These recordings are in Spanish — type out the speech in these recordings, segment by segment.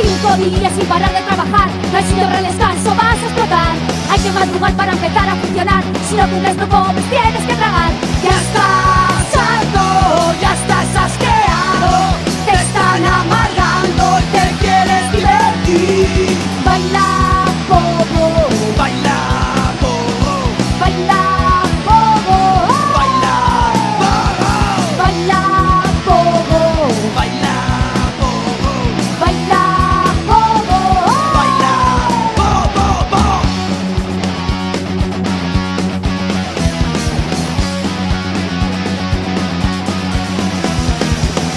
5 días sin parar de trabajar, no hay sitio para el descanso, vas a explotar. Hay que madrugar para empezar a funcionar, si no cumples no comes, tienes que tragar. Ya estás harto, ya estás asqueado, te están amargando y te quieres divertir. Baila poco, Baila pogo, baila poco, baila pogo, baila poco, baila pogo, baila poco, baila pogo.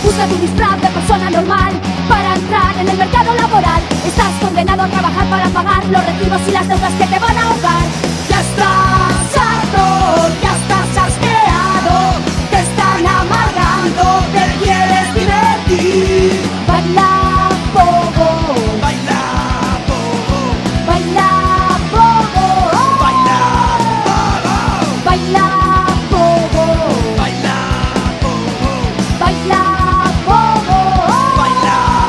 Busca tu disfraz de persona normal para entrar en el mercado laboral. Estás condenado a trabajar para pagar los recibos y las deudas que te van a ahogar. Ya estás harto, ya estás asqueado, te están amargando, te quieres divertir. Baila poco, Baila pogo, baila poco, baila pogo, baila poco, baila pogo, baila poco. baila pogo.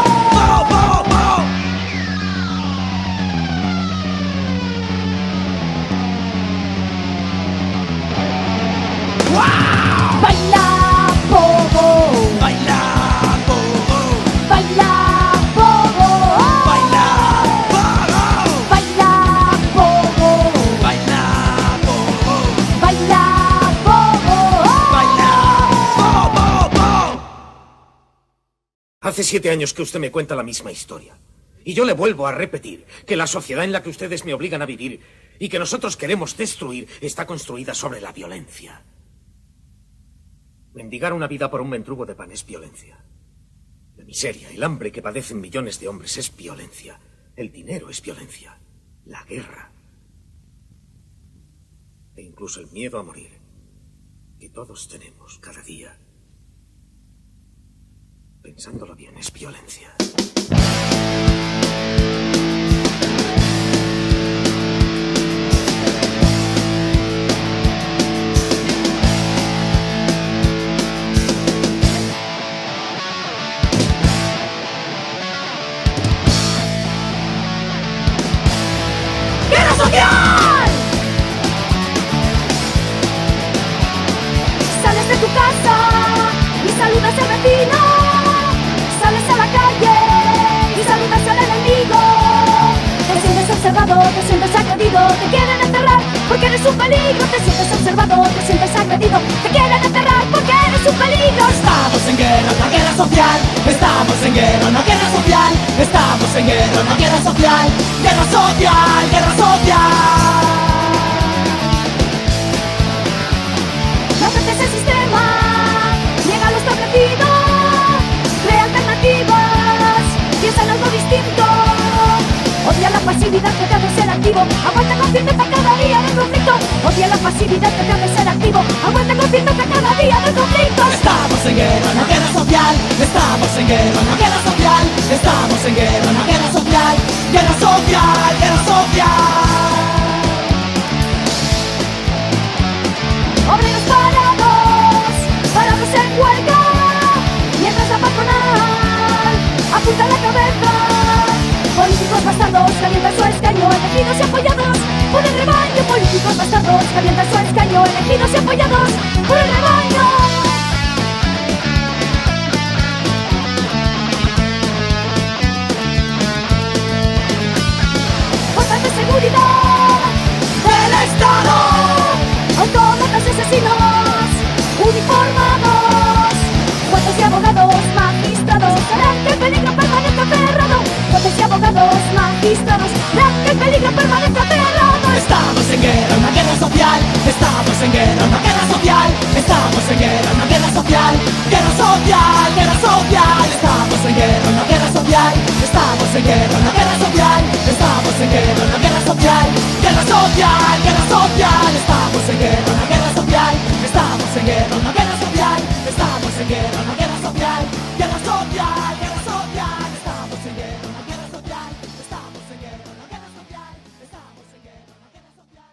Baila poco, Baila pogo, baila poco, baila pogo, baila poco, baila pogo, baila poco. baila pogo. Hace 7 años que usted me cuenta la misma historia. Y yo le vuelvo a repetir que la sociedad en la que ustedes me obligan a vivir y que nosotros queremos destruir está construida sobre la violencia. Mendigar una vida por un mendrugo de pan es violencia. La miseria, el hambre que padecen millones de hombres es violencia. El dinero es violencia. La guerra. E incluso el miedo a morir, que todos tenemos cada día. Pensándolo bien, es violencia. ¡Guerra social! Sales de tu casa y saludas al vecino. Sales a la calle y saludas al enemigo. Te sientes observado, te sientes agredido, te quieren enterrar porque eres un peligro. Te sientes observado, te sientes agredido, te quieren enterrar porque eres un peligro. Estamos en guerra, una guerra social. Estamos en guerra, una guerra social. Estamos en guerra, una guerra social. Guerra social, guerra social. No aceptes el sistema, niega lo establecido, crea alternativas, piensa en algo distinto. Odia la pasividad que te hace ser activo, aguanta con firmeza cada día del conflicto. Odia la pasividad que te hace ser activo, aguanta con firmeza cada día del conflicto. Estamos en guerra, una guerra social. Estamos en guerra, una guerra social. Estamos en guerra, una guerra social. Guerra social, guerra social. Obreros parados en huelga, mientras la patronal apunta la cabeza. Políticos bastardos calientan su escaño, elegidos y apoyados por el rebaño. Políticos bastardos calientan su escaño, elegidos y apoyados por el rebaño. Fuerzas de seguridad del Estado, autómatas y asesinos uniformados, jueces y abogados, magistrados, harán que el peligro permanezca aferrado. Jueces y abogados, magistrados, harán que el peligro permanezca aferrado. Estamos en guerra, una guerra social. Estamos en guerra, una guerra social. Estamos en guerra, una guerra social. Guerra social, guerra social. Estamos en guerra, una guerra social. Estamos en guerra, una guerra social. Estamos en guerra, una guerra social. Guerra social, guerra social. Estamos en guerra, una guerra social. Estamos en guerra, una guerra social. Estamos en guerra, una guerra social. Guerra social, guerra social. Estamos en guerra, una guerra social. Estamos en guerra, una guerra social. Estamos en guerra, una guerra social.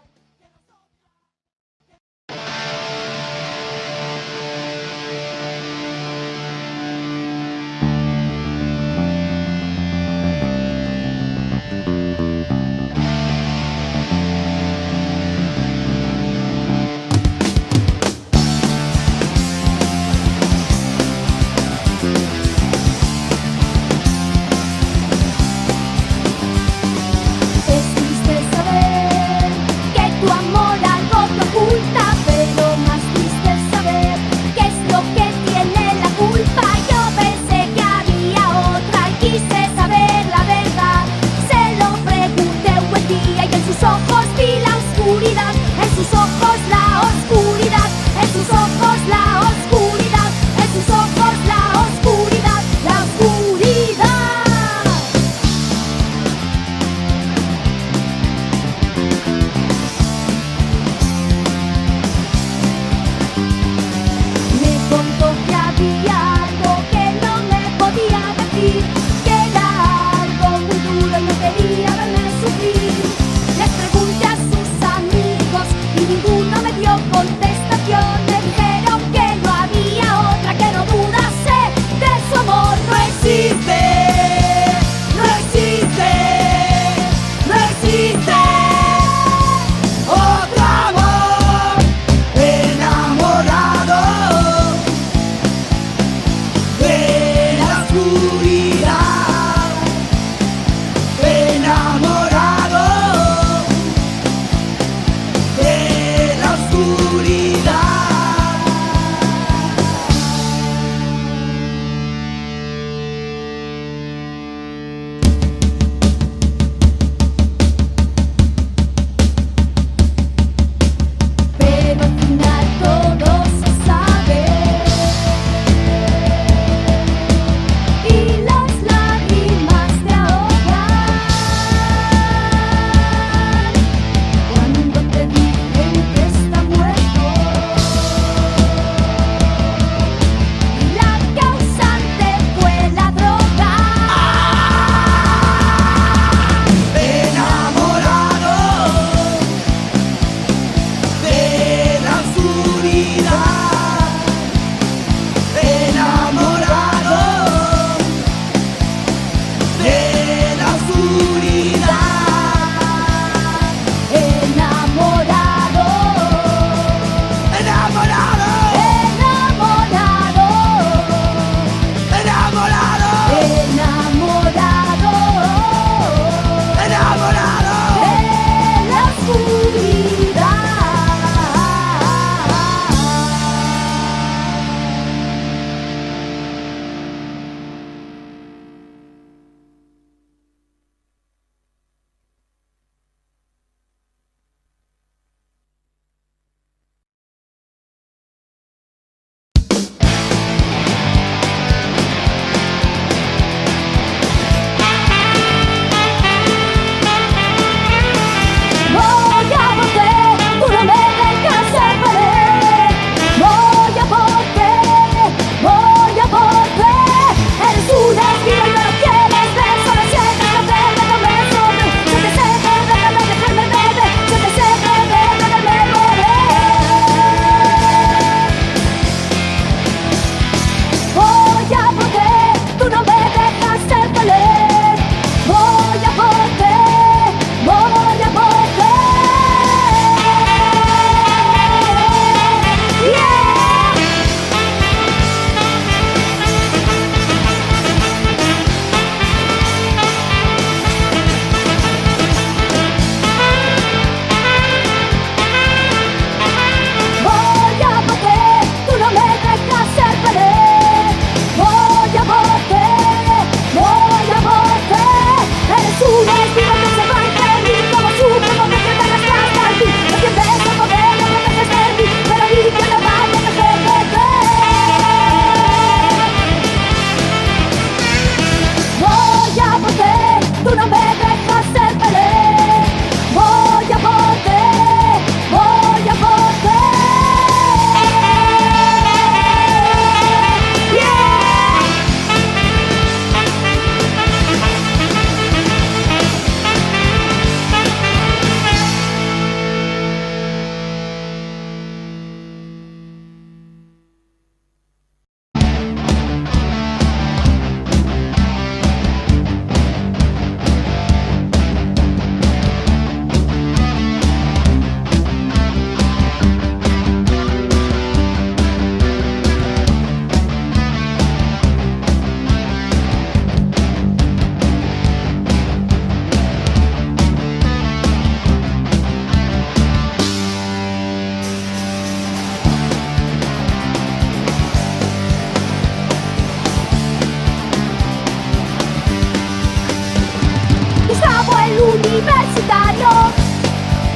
el universitario.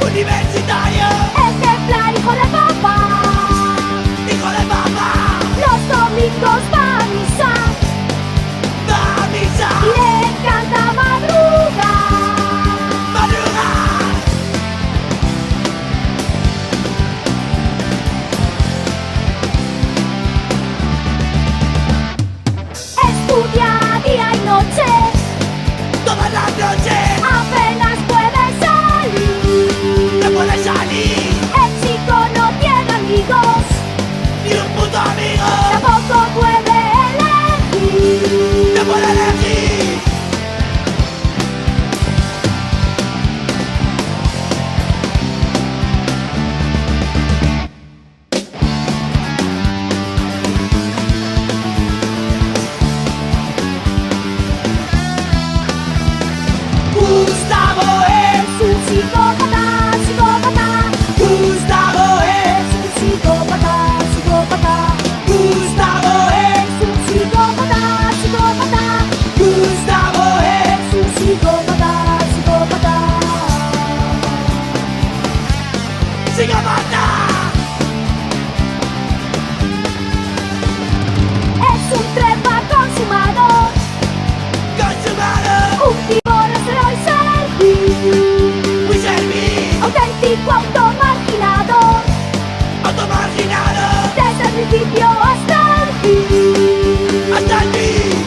Universitario, Ejemplar, hijo de papá. hijo de papá, Los domingos va a misa va a misa, y le encanta madrugar. madrugar. Estudia día y noche, Todas las noches apenas puede salir. no puede salir, El chico no tiene amigos, ni un puto amigo, tampoco puede elegir. no puede elegir. Gustavo Es un psicópata, psicópata. Gustavo Es un psicópata, psicópata. Gustavo Es un psicópata, psicópata. Gustavo Es un psicópata, psicópata. psicópata. Es un trepa consumado, Consumado, un divorcio y servir. muy servir, Auténtico automarginado, automarginado, desde el principio hasta el fin. hasta el fin.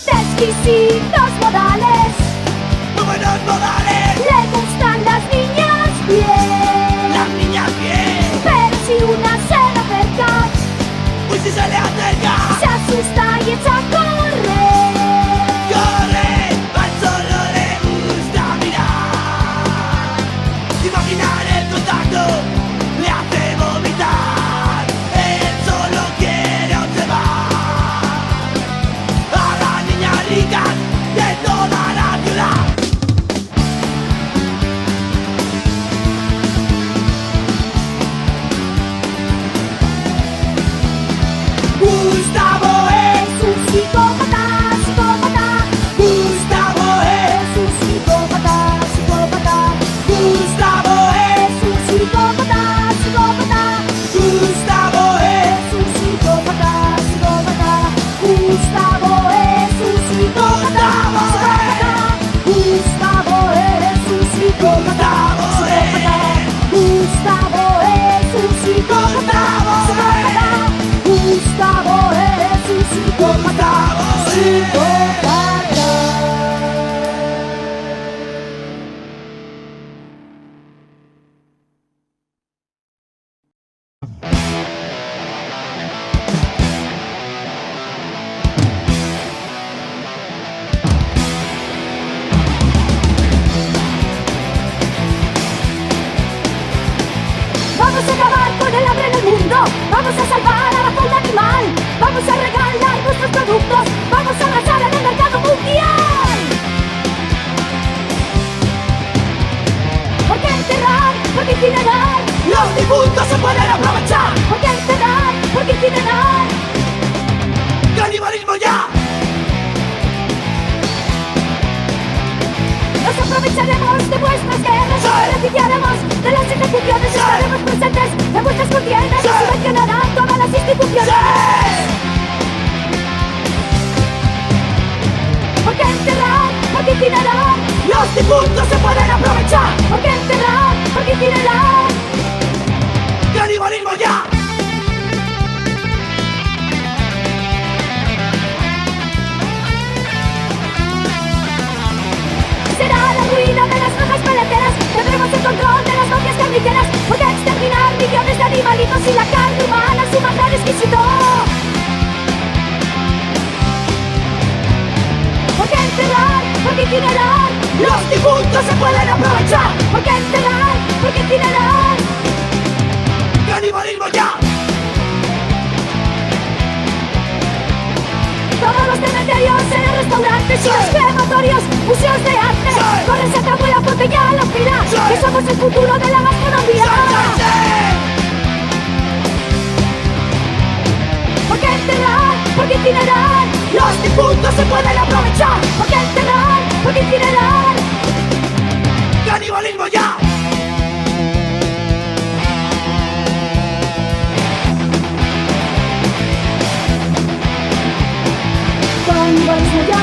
De exquisitos modales, Muy buenos modales, le gustan las niñas bien. las niñas bien, Pero si una se le acerca, pues si se le acerca, se asusta y echa a correr. corre, al solo le gusta mirar. Imaginar el contacto le hace vomitar, él solo quiere observar a las niñas ricas de toda la ciudad. Gustavo Es un psicópata, psicópata. Gustavo Es un psicópata, psicópata. Gustavo Es un psicópata, psicópata. Gustavo Es un psicópata, psicópata. Gustavo es un psicópata, psicópata. Gustavo es un psicópata, psicópata. Gustavo es un psicópata, psicópata. Gustavo es un psicópata, psicópata. Vamos a acabar con el hambre en el mundo. Vamos a salvar a la fauna animal. Vamos a regalar nuestros productos. Vamos a arrasar en el mercado mundial. ¿Por qué enterrar? ¿Por qué incinerar? Los difuntos se pueden aprovechar. ¿Por qué enterrar? ¿Por qué incinerar? ¡Canibalismo ya! Nos aprovecharemos de vuestras guerras. Sí. Nos beneficiaremos de las ejecuciones. Sí. Estaremos presentes en vuestras contiendas. Sí. Y subvencionarán todas las instituciones. ¿Por qué enterrar? ¿Por qué incinerar? Los difuntos se pueden aprovechar. ¿Por qué enterrar? ¿Por qué incinerar? ¡Canibalismo ya! Será la ruina de las granjas peleteras. Tendremos el control de las mafias carniceras. ¿Por qué exterminar millones de animalitos y la carne humana es un manjar exquisito? ¿Por qué enterrar? ¿Por qué incinerar? Los difuntos se pueden aprovechar. ¿Por qué enterrar? ¿Por qué incinerar? ¡Canibalismo ya! Todos los cementerios serán restaurantes y los crematorios, museos de arte. Sí. Corre, se acabó la botella a la fila, Sí. que somos el futuro de la gastronomía. Canibalismo ya.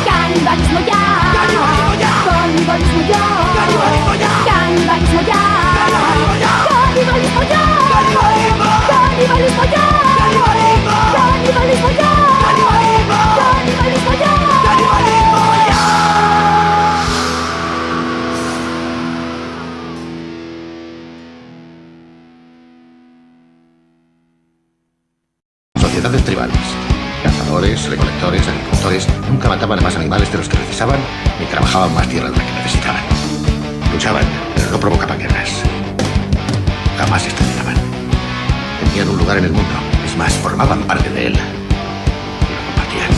Canibalismo ya. Canibalismo ya. Canibalismo ya. Canibalismo ya. Canibalismo ya. Canibalismo ya. Canibalismo ya. Canibalismo ya. Canibalismo. Canibalismo ya. Canibalismo. Canibalismo ya. Canibalismo ya. Sociedades tribales. Cazadores, recolectores, agricultores nunca mataban a más animales de los que precisaban ni trabajaban más tierra de la que necesitaban. Luchaban, pero no provocaban guerras. Jamás exterminaban. Tenían un lugar en el mundo. Es más, formaban parte de él. Y lo compartían.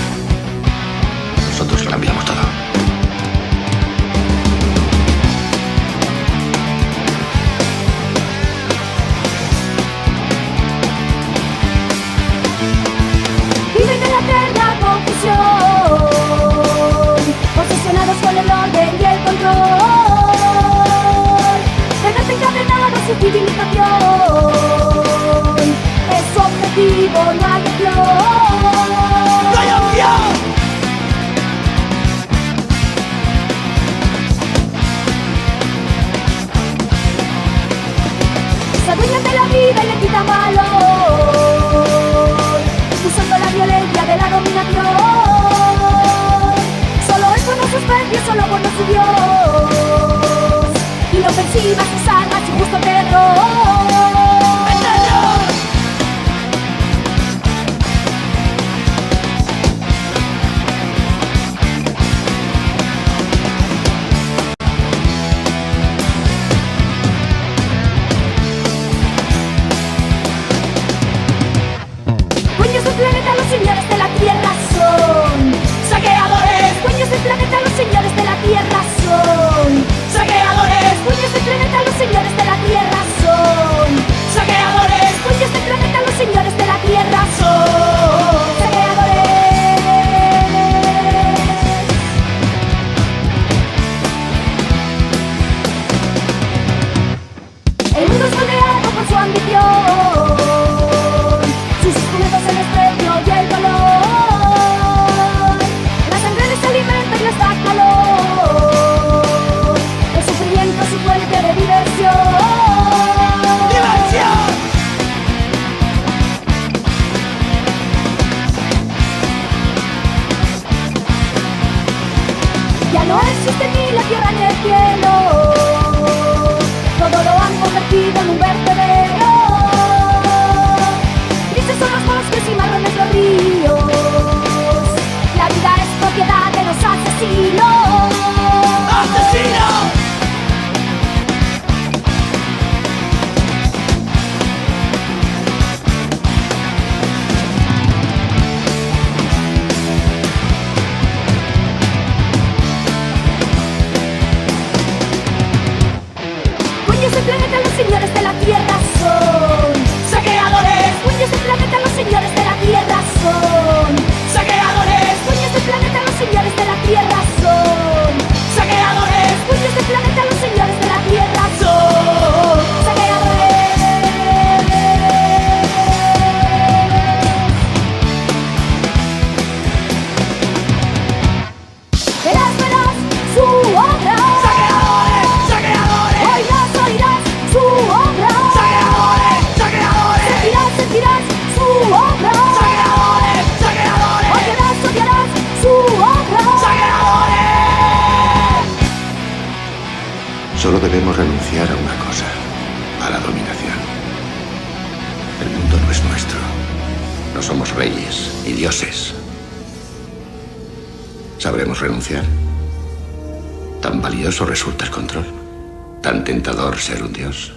Nosotros lo cambiamos todo. Viven en la eterna confusión, obsesionados con el orden y el control. Desencadenada su civilización, es su objetivo, no hay opción. ¡No hay opción! Se adueñan de la vida y le quitan valor, usando la violencia de la dominación. Solo es bueno su especie, solo bueno su Dios. Inofensivas sus armas y justo terror. Dueños del planeta, los señores de la tierra son ¡Saqueadores! dueños del planeta, los señores de la tierra son ¡Saqueadores! dueños del planeta, los señores de la tierra son ¡Saqueadores! dueños del planeta, los señores de la tierra son saqueadores. El mundo es moldeado por su ambición, sus instrumentos el desprecio y el dolor. La sangre les alimenta y les da calor, el sufrimiento es su fuente de diversión. ¡Diversión! Ya no existe ni la tierra ni el cielo, todo lo han convertido en un vertedero. Grises son los bosques y marrones los ríos, la vida es propiedad de los asesinos. ¡Asesino! Dueños del planeta, los señores de la tierra son ¡Saqueadores! dueños del planeta, los señores de la tierra son ¡Saqueadores! dueños del planeta, los señores de la tierra son ¡Saqueadores! dueños del planeta, los señores de la tierra son saqueadores. Verás su obra, ¡Saqueadores! ¡Saqueadores! oirás su obra, ¡Saqueadores! ¡Saqueadores! sentirás su obra, ¡Saqueadores! ¡Saqueadores! odiarás su obra. ¡Saqueadores! Solo debemos renunciar a una cosa, a la dominación. El mundo no es nuestro. No somos reyes ni dioses. ¿Sabremos renunciar? Tan valioso resulta el control. Tan tentador ser un dios.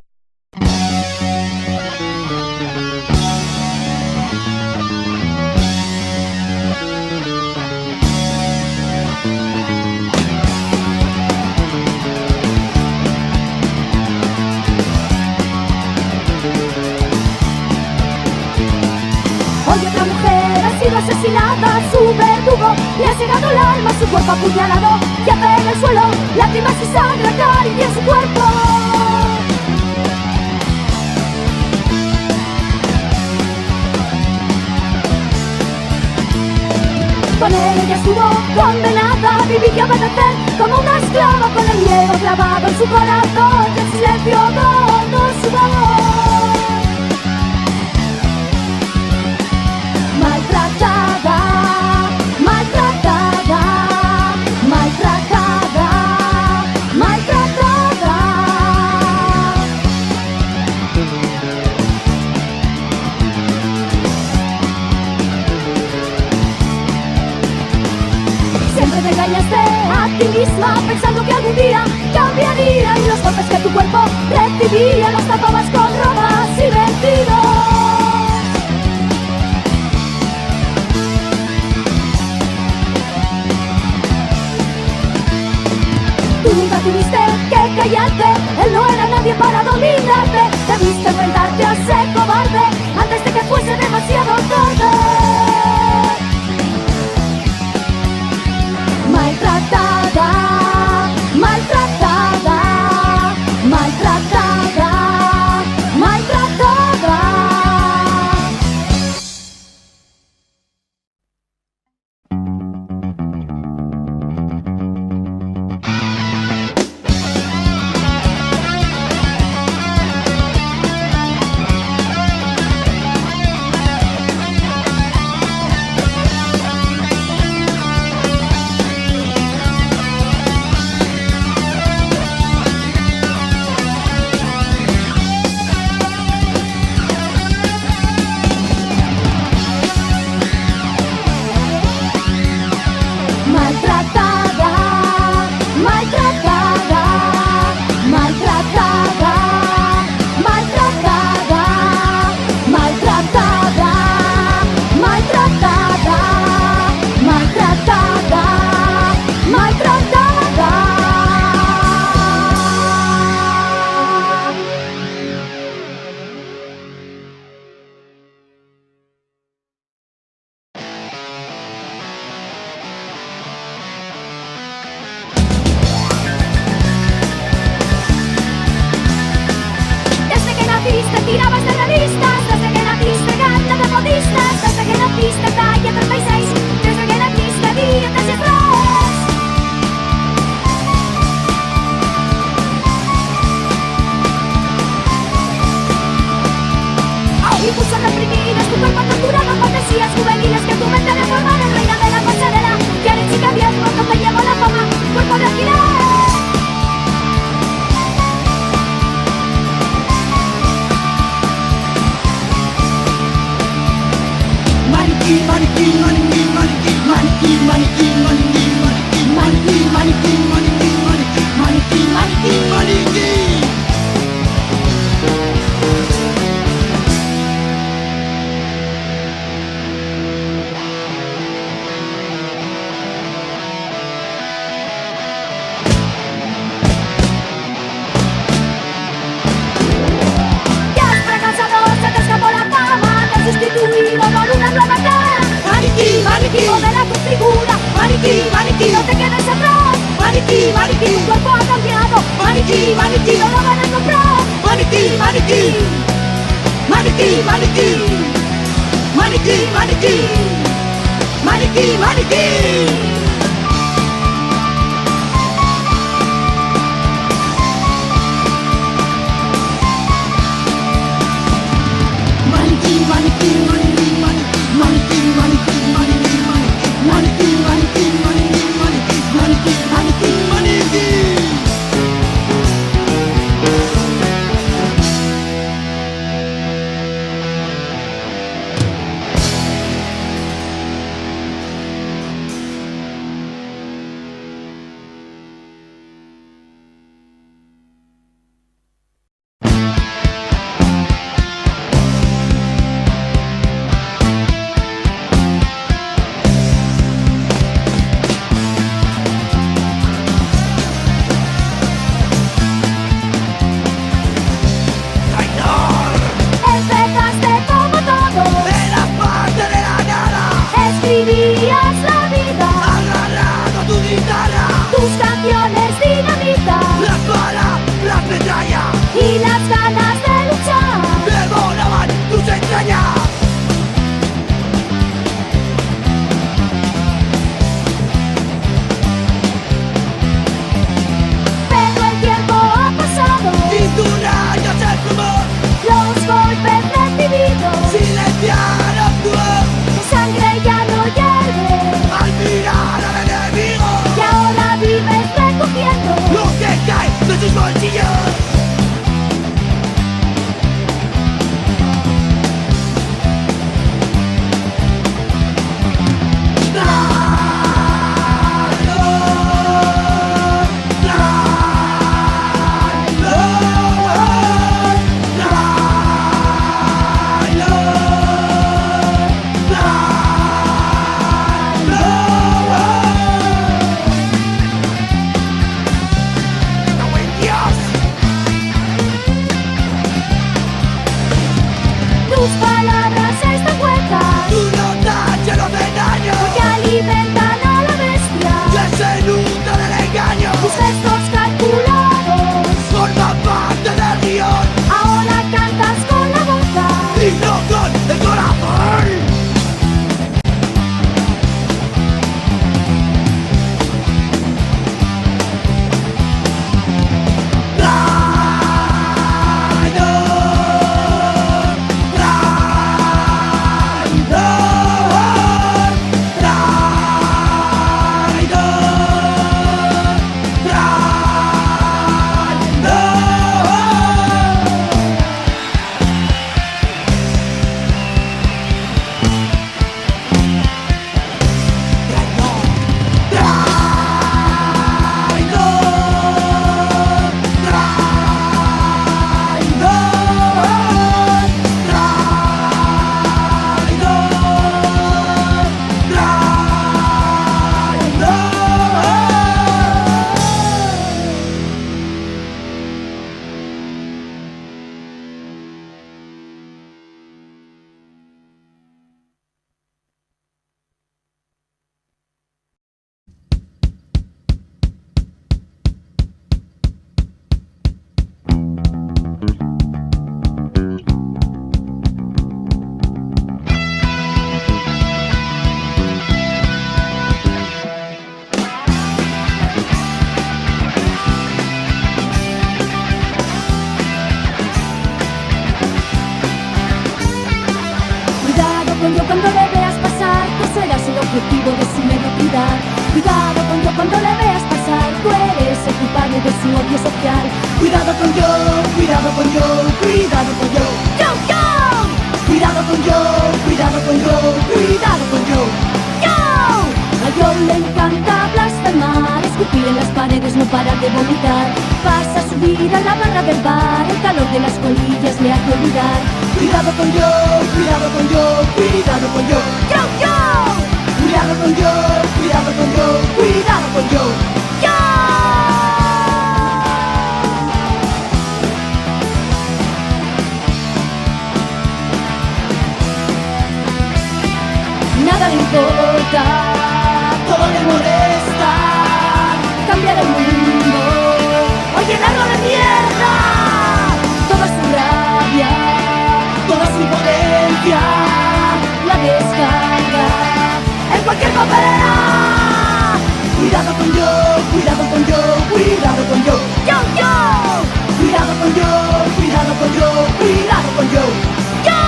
Hoy otra mujer ha sido asesinada, su verdugo le ha cegado el alma, su cuerpo apuñalado, yace en el suelo, lágrimas y sangre acarician su cuerpo. Con ella estuvo condenada a vivir y obedecer como una esclava, con el miedo clavado en su corazón y el silencio todo su voz. Maltratada, maltratada, maltratada, maltratada. Siempre te engañaste a ti misma pensando que algún día cambiaría, y los golpes que tu cuerpo recibía los tapabas con ropas y vestidos. Tú nunca tuviste que callarte, él no era nadie para dominarte. Debiste enfrentarte a ese cobarde antes de que fuese demasiado tarde. Maltratada, maltratada, maltratada, maltratada. Tirabas de revistas, desde que naciste gana de modistas, desde que naciste talla 36, desde que naciste dientes y estrés. Impulsos reprimidos, tu cuerpo torturado, fantasías juveniles que tu mente deformaron, reina de la pasarela, que eres chica bien, cuando te llevo la fama, cuerpo de alquiler. Maniquí, maniquí, maniquí, maniquí, maniquí, maniquí, maniquí, maniquí, maniquí, maniquí, maniquí, maniquí, maniquí. Ya has fracasado, se te escapó la fama, te has sustituido por una nueva cara. Maniquí, maniquí, Modela tu figura, maniquí, maniquí, no te quedes atrás. maniquí, maniquí, Tu cuerpo ha cambiado, maniquí, maniquí, no lo van a encontrar. maniquí, maniquí, maniquí, maniquí, maniquí, maniquí, maniquí, maniquí. Maniquí, maniquí, maniquí, maniquí, maniquí, maniquí, maniquí, maniquí, maniquí, maniquí, maniquí. tus palabras están huecas Tu nota lleno de engaño que alimentan a la bestia. que se nutre del engaño. Tus gestos calculados Forma parte del guión ahora cantas con la boca. y no con el corazón. Cuando le veas pasar, tú serás el objetivo de su mediocridad. Cuidado con yo cuando le veas pasar, tú eres el culpable de su odio social. Cuidado con yo, cuidado con yo, cuidado con yo. ¡Yo, yo! Cuidado con yo, cuidado con yo, cuidado con yo. ¡Yo! A yo le encanta blasfemar, escupir en las paredes, no parar de vomitar. Pasa su vida en la barra del bar, el calor de las colillas le hace olvidar. Cuidado con yo, cuidado con yo, cuidado con yo. ¡Yo, yo! Cuidado con yo, cuidado con yo, cuidado con yo. ¡Yo! Nada le importa, Todo le molesta, cambiar el mundo o llenarlo de mierda. Toda su rabia toda su impotencia. la descarga en cualquier papelera. Cuidado con yo, cuidado con yo, cuidado con yo. ¡Yo, yo! Cuidado con yo, cuidado con yo, cuidado con yo. ¡Yo!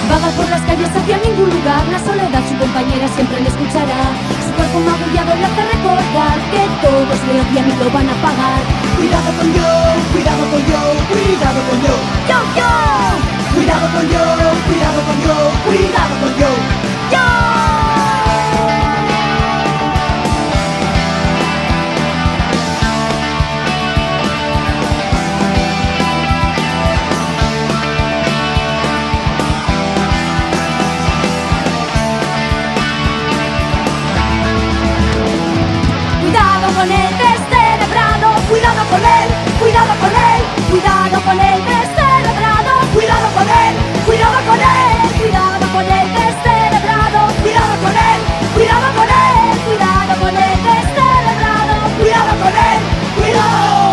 Vaga por las calles hacia ningún lugar, la soledad su compañera siempre le escuchará. Su cuerpo magullado le hace recordar que todos le odian y lo van a pagar. Cuidado con yo, cuidado con yo, cuidado con yo. ¡Yo, yo! Cuidado con yo, cuidado con yo, cuidado con yo. ¡Yo! Cuidado con el descerebrado, cuidado con él, cuidado con él, cuidado con el descerebrado, cuidado con él, cuidado con él, cuidado con el descerebrado, cuidado con él, cuidado con él, cuidado con el descerebrado, Cuidado con él, cuidado.